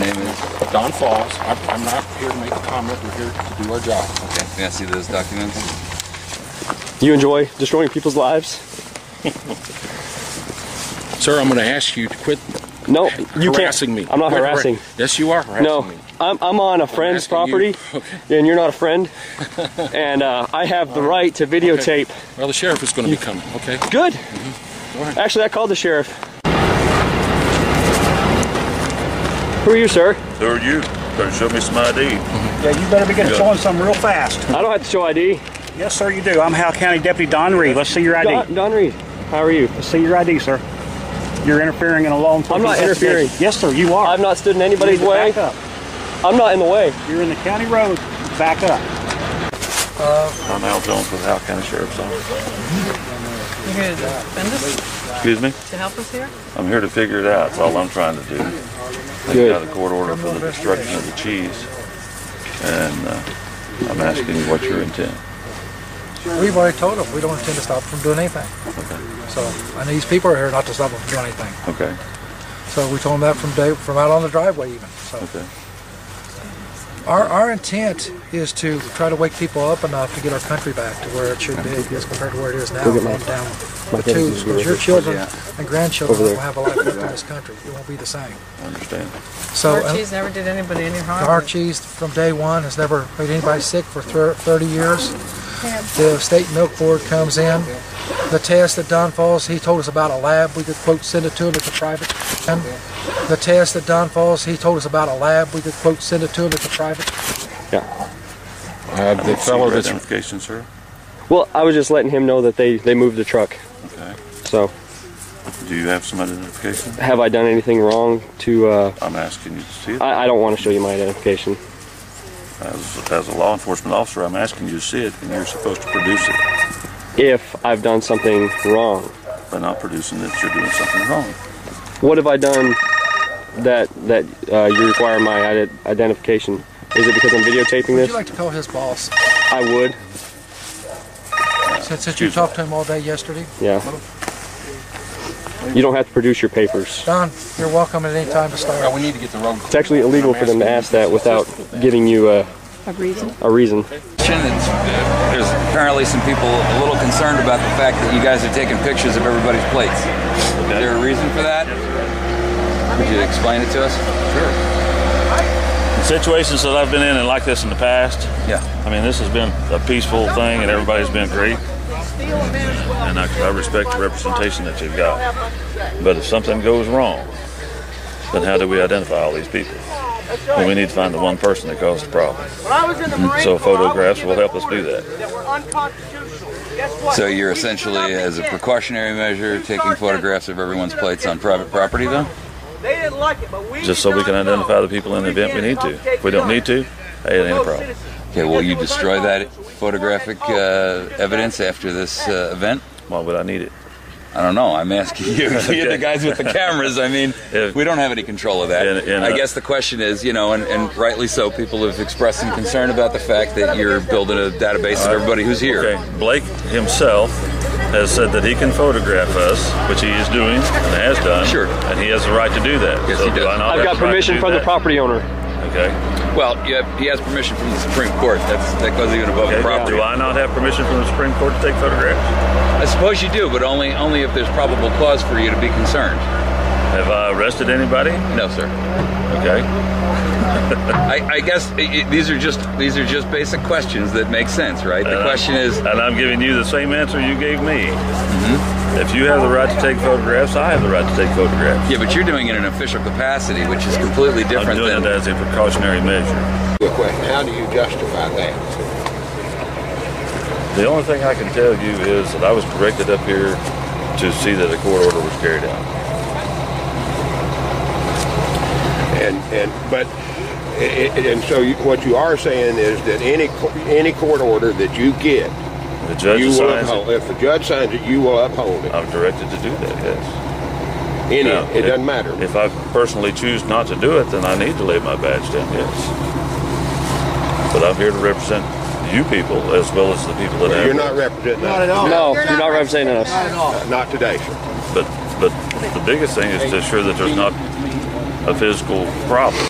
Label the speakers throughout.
Speaker 1: name is?
Speaker 2: Don Falls. I'm not here to make a comment. We're here to do our job.
Speaker 1: Okay, may I see those documents?
Speaker 3: You enjoy destroying people's lives?
Speaker 2: Sir, I'm going to ask you to quit harassing me.
Speaker 3: I'm not harassing.
Speaker 2: Yes, you are harassing me.
Speaker 3: I'm on a friend's property, and you're not a friend. And I have the right to videotape.
Speaker 2: Okay. Well, the sheriff is going to be coming, okay?
Speaker 3: Good.
Speaker 2: Right.
Speaker 3: Actually, I called the sheriff. Who are you, sir?
Speaker 4: Who are you? Better show me some ID.
Speaker 5: Yeah, you better be showing something real fast.
Speaker 3: I don't have to show ID.
Speaker 5: Yes, sir, you do. I'm Howell County Deputy Don Reed. Let's see your ID.
Speaker 3: Don Reed, how are you?
Speaker 5: Let's see your ID, sir. You're interfering in a law enforcement
Speaker 3: I'm not interfering.
Speaker 5: Yes, sir, you are.
Speaker 3: I've not stood in anybody's way.
Speaker 5: Back up.
Speaker 3: I'm not in the way.
Speaker 5: You're in the county road. Back up.
Speaker 4: I'm Al Jones with Howell County Sheriff's Office.
Speaker 6: You're here to defend us?
Speaker 4: Excuse me?
Speaker 6: To help us here?
Speaker 4: I'm here to figure it out. That's all I'm trying to do. They got a court order for the destruction of the cheese, and I'm asking you what your intent.
Speaker 7: We've already told them we don't intend to stop them from doing anything.
Speaker 4: Okay.
Speaker 7: So, and these people are here not to stop them from doing anything.
Speaker 4: Okay.
Speaker 7: So we told them that from out on the driveway even. So.
Speaker 4: Okay.
Speaker 7: Our intent is to try to wake people up enough to get our country back to where it should be as compared to where it is now. Down the tubes, because your children and grandchildren will have a life left in this country. It won't be the same.
Speaker 4: I understand.
Speaker 7: So
Speaker 6: Our cheese never did anybody any harm.
Speaker 7: our cheese from day one has never made anybody sick for 30 years. The state milk board comes in. The test at Don Falls, he told us about a lab. We could quote send it to him. It's a private. The test at Don Falls, he told us about a lab. We could quote send it to him. It's a private.
Speaker 3: Yeah.
Speaker 2: The fellow that's
Speaker 4: identification, sir.
Speaker 3: Well, I was just letting him know that they moved the truck.
Speaker 4: Okay.
Speaker 3: So.
Speaker 4: Do you have some identification?
Speaker 3: Have I done anything wrong to?
Speaker 4: I'm asking you to see it.
Speaker 3: I don't want to show you my identification.
Speaker 4: As a law enforcement officer, I'm asking you to see it, and you're supposed to produce it.
Speaker 3: If I've done something wrong.
Speaker 4: By not producing it, you're doing something wrong.
Speaker 3: What have I done that you require my identification? Is it because I'm videotaping this?
Speaker 7: Would you like to call his boss?
Speaker 3: I would.
Speaker 7: Since you talked to him all day yesterday?
Speaker 3: Yeah. You don't have to produce your papers.
Speaker 7: Don, you're welcome at any time to start.
Speaker 2: Well, we need to get the road.
Speaker 3: It's actually illegal for them to ask that without giving you a
Speaker 6: reason.
Speaker 1: There's apparently some people a little concerned about the fact that you guys are taking pictures of everybody's plates. Is there a reason for that? Could you explain it to us?
Speaker 4: Sure. In situations that I've been in like this in the past,
Speaker 1: yeah.
Speaker 4: I mean, this has been a peaceful thing and everybody's been great. And I respect the representation that you've got. But if something goes wrong, then how do we identify all these people? Well, we need to find the one person that caused the problem. So photographs will help us do that.
Speaker 1: So you're essentially, as a precautionary measure, taking photographs of everyone's plates on private property, then?
Speaker 4: Just so we can identify the people in the event we need to. If we don't need to, hey, it ain't a problem.
Speaker 1: Okay, will you destroy that photographic evidence after this event?
Speaker 4: Why would I need it?
Speaker 1: I don't know. I'm asking you. You're the guys with the cameras. I mean, we don't have any control of that. I guess the question is, and rightly so, people have expressed some concern about the fact that you're building a database of everybody who's here.
Speaker 4: Okay, Blake himself has said that he can photograph us, which he is doing and has done.
Speaker 1: Sure.
Speaker 4: And he has the right to do that.
Speaker 1: Yes, he does.
Speaker 3: I've got permission from the property owner.
Speaker 4: Okay.
Speaker 1: Well, he has permission from the Supreme Court. That goes even above the property.
Speaker 4: Do I not have permission from the Supreme Court to take photographs?
Speaker 1: I suppose you do, but only if there's probable cause for you to be concerned.
Speaker 4: Have I arrested anybody?
Speaker 1: No, sir.
Speaker 4: Okay.
Speaker 1: I guess these are just basic questions that make sense, right? The question is,
Speaker 4: and I'm giving you the same answer you gave me. If you have the right to take photographs, I have the right to take photographs.
Speaker 1: Yeah, but you're doing it in an official capacity, which is completely different.
Speaker 4: I'm doing it as a precautionary measure.
Speaker 2: Good question. How do you justify that?
Speaker 4: The only thing I can tell you is that I was directed up here to see that a court order was carried out.
Speaker 8: So what you are saying is that any court order that you get,
Speaker 4: the judge signs it.
Speaker 8: If the judge signs it, you will uphold it.
Speaker 4: I'm directed to do that, yes.
Speaker 8: It doesn't matter.
Speaker 4: If I personally choose not to do it, then I need to lay my badge down, yes. But I'm here to represent you people as well as the people that have.
Speaker 8: You're not representing us.
Speaker 5: Not at all.
Speaker 3: No, you're not representing us.
Speaker 5: Not at all.
Speaker 8: Not today, sir.
Speaker 4: But the biggest thing is to ensure that there's not a physical problem.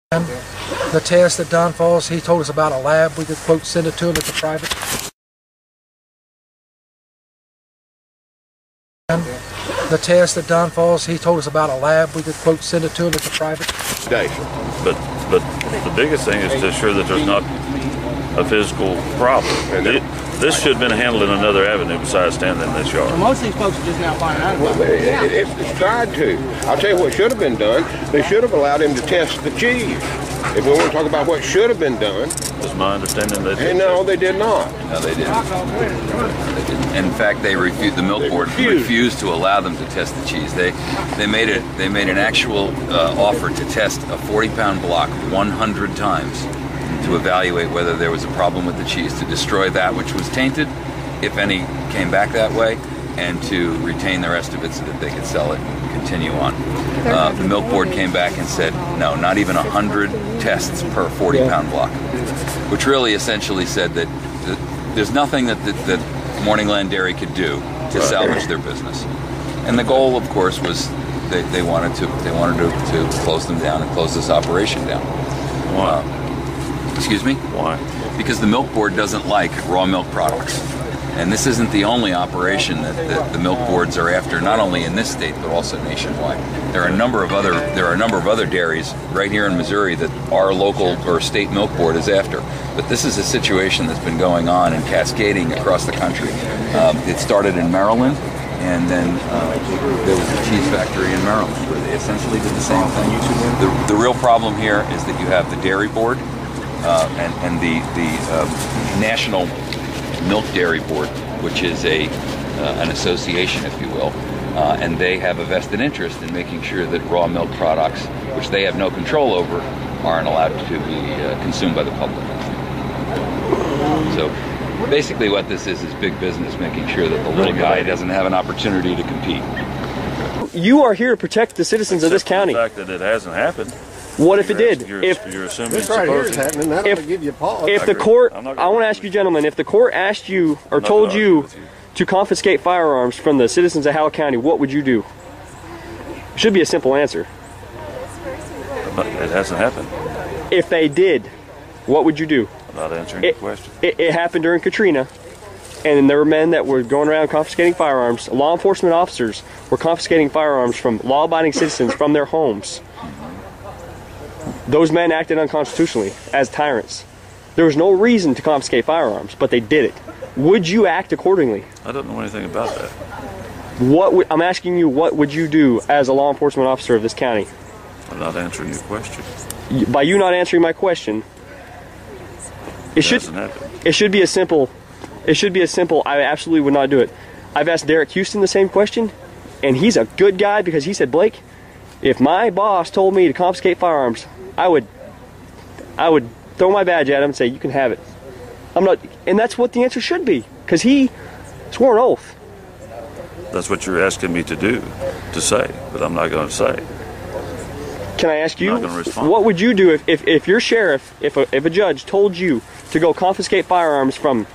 Speaker 7: The test that Don Falls, he told us about a lab. We could quote send it to him at the private. The test that Don Falls, he told us about a lab. We could quote send it to him at the private
Speaker 8: station.
Speaker 4: But the biggest thing is to ensure that there's not a physical problem. This should have been handled in another avenue besides standing in this yard.
Speaker 9: Well, most of these folks are just now finding out about it.
Speaker 8: It's tried to. I'll tell you what should have been done. They should have allowed him to test the cheese. If we want to talk about what should have been done.
Speaker 4: Is my understanding they did?
Speaker 8: No, they did not.
Speaker 1: No, they didn't. In fact, the milk board refused to allow them to test the cheese. They made an actual offer to test a 40-pound block 100 times to evaluate whether there was a problem with the cheese, to destroy that which was tainted, if any came back that way, and to retain the rest of it so that they could sell it and continue on. The milk board came back and said, no, not even 100 tests per 40-pound block, which really essentially said that there's nothing that Morningland Dairy could do to salvage their business. And the goal, of course, was they wanted to close them down and close this operation down.
Speaker 4: Why?
Speaker 1: Excuse me?
Speaker 4: Why?
Speaker 1: Because the milk board doesn't like raw milk products. And this isn't the only operation that the milk boards are after, not only in this state but also nationwide. There are a number of other dairies right here in Missouri that our local or state milk board is after. But this is a situation that's been going on and cascading across the country. It started in Maryland, and then there was a cheese factory in Maryland where they essentially did the same thing. The real problem here is that you have the dairy board and the National Milk Dairy Board, which is an association, if you will, and they have a vested interest in making sure that raw milk products, which they have no control over, aren't allowed to be consumed by the public. So basically what this is big business making sure that the little guy doesn't have an opportunity to compete.
Speaker 3: You are here to protect the citizens of this county.
Speaker 4: The fact that it hasn't happened.
Speaker 3: What if it did?
Speaker 4: You're assuming
Speaker 2: this right here is happening. That'll give you pause.
Speaker 3: If the court, I want to ask you, gentlemen, if the court asked you or told you to confiscate firearms from the citizens of Howell County, what would you do? It should be a simple answer.
Speaker 4: But it hasn't happened.
Speaker 3: If they did, what would you do?
Speaker 4: I'm not answering your question.
Speaker 3: It happened during Katrina, and there were men that were going around confiscating firearms. Law enforcement officers were confiscating firearms from law-abiding citizens from their homes. Those men acted unconstitutionally as tyrants. There was no reason to confiscate firearms, but they did it. Would you act accordingly?
Speaker 4: I don't know anything about that.
Speaker 3: I'm asking you, what would you do as a law enforcement officer of this county?
Speaker 4: I'm not answering your question.
Speaker 3: By you not answering my question, it should be a simple. I absolutely would not do it. I've asked Derek Houston the same question, and he's a good guy because he said, Blake, if my boss told me to confiscate firearms, I would throw my badge at him and say, you can have it. I'm not, and that's what the answer should be, because he swore an oath.
Speaker 4: That's what you're asking me to do, to say, but I'm not going to say.
Speaker 3: Can I ask you,
Speaker 4: I'm not going to respond.
Speaker 3: What would you do if your sheriff, if a judge told you to go confiscate firearms from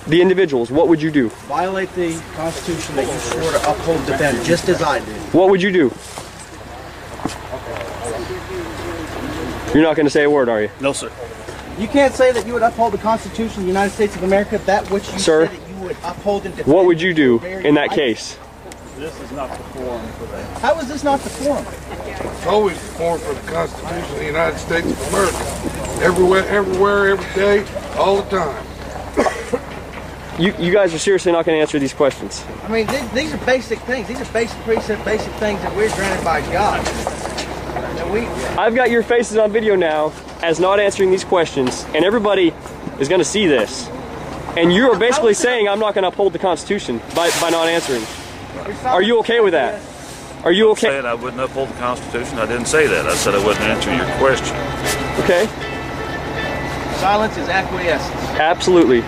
Speaker 3: the individuals, what would you do?
Speaker 9: Violate the Constitution that you swore to uphold and defend, just as I did.
Speaker 3: What would you do? You're not going to say a word, are you?
Speaker 9: No, sir. You can't say that you would uphold the Constitution of the United States of America, that which you said that you would uphold and defend.
Speaker 3: What would you do in that case?
Speaker 9: This is not the forum for that. How is this not the forum?
Speaker 2: It's always the forum for the Constitution of the United States of America. Everywhere, every day, all the time.
Speaker 3: You guys are seriously not going to answer these questions.
Speaker 9: I mean, these are basic things. These are basic precepts, basic things that we're granted by God.
Speaker 3: I've got your faces on video now as not answering these questions, and everybody is going to see this. And you are basically saying I'm not going to uphold the Constitution by not answering. Are you okay with that? Are you okay?
Speaker 4: I'm saying I wouldn't uphold the Constitution. I didn't say that. I said I wouldn't answer your question.
Speaker 3: Okay.
Speaker 9: Silence is acquiescence.
Speaker 3: Absolutely.